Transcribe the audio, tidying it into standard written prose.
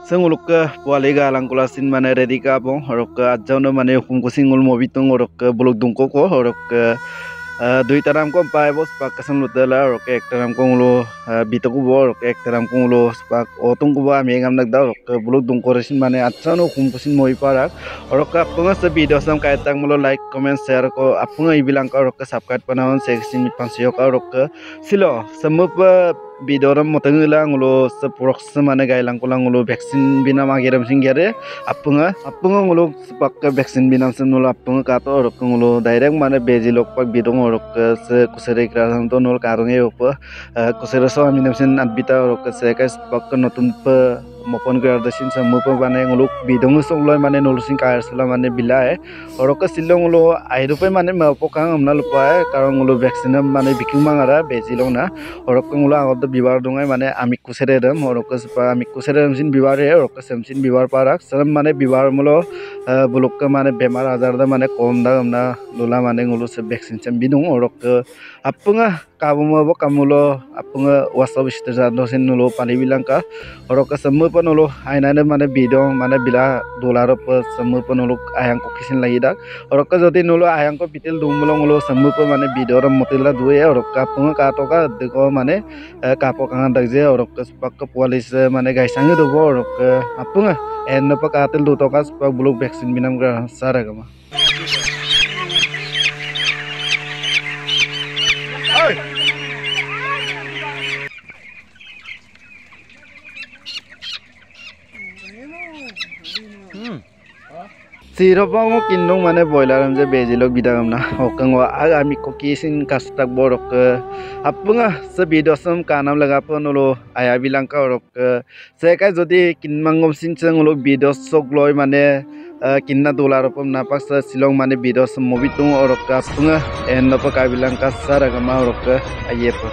Senguluk pualiga langkulasin mana ready ka bong horok ajauno mana hukum kusingul mobitung horok buluk dungko ko horok dui taram ko pai bos pak kasam lutela horok ek taram ko ngulo bitaku bo horok ek taram ko ngulo pak otung ko ba mengam nagda horok buluk dungko resin mana ajauno hukum kusin moi parak horok apunga se video sam kaitang mulo like comment share ko apunga ibilang ka horok subscribe panawan section mit pansio ka horok silo semup video ram motengila ngulo seprok semana gailang kulang ngulo vaksin bina magiram singgere apunga ngulo sepak vaksin bina senulo apunga kato orok ngulo direct mana beji lok pak bidong orok se kusere krasan to nol karunge opa kusere so aminam sin adbita orok se ka sepak notun pe mopon gardasin samupa bane nguluk bidong songloi mane nolusin karsela mane bilae orok silong ngulo airupe mane mapokang amna lupae karong ngulo vaksin mane bikimangara beji lona orok ngulo agod bibar dungai mane amik kusere dam orok sepa amik kusere sin bibar he orok semsin bibar parak salam mane bibar mulo buluk mane bemar ajar da mane kom da amna lula mane ngulo se vaksin sem bidung orok apunga kabumo bo kamulo apunga wasab isteza dosin nulo pani bilangka orok semu penulo ainane mane bidong mane bila dolar pe semu penulo ayang ko kisin lagi dak orok jodi nulo ayang ko pitil dumulong nulo semu pe mane bidor motila duwe orok apunga katoka deko mane kapo kangan dak je orok sepak polis mane gaisang do orok apunga en pa katil do tokas pa buluk vaksin binam gra saragama Siropang kinong mana boiler amja bezilog bidang amna okang wa ami ko kisin kastak borok apunga se bidosam kanam laga ponulo aya bilang ka orok se kai jodi kinmangom sinceng ulo bidos sogloi mane kinna dolar pom napak sa silong mane bidos mobitung orok apunga en napa ka bilang ka saragama orok ayepa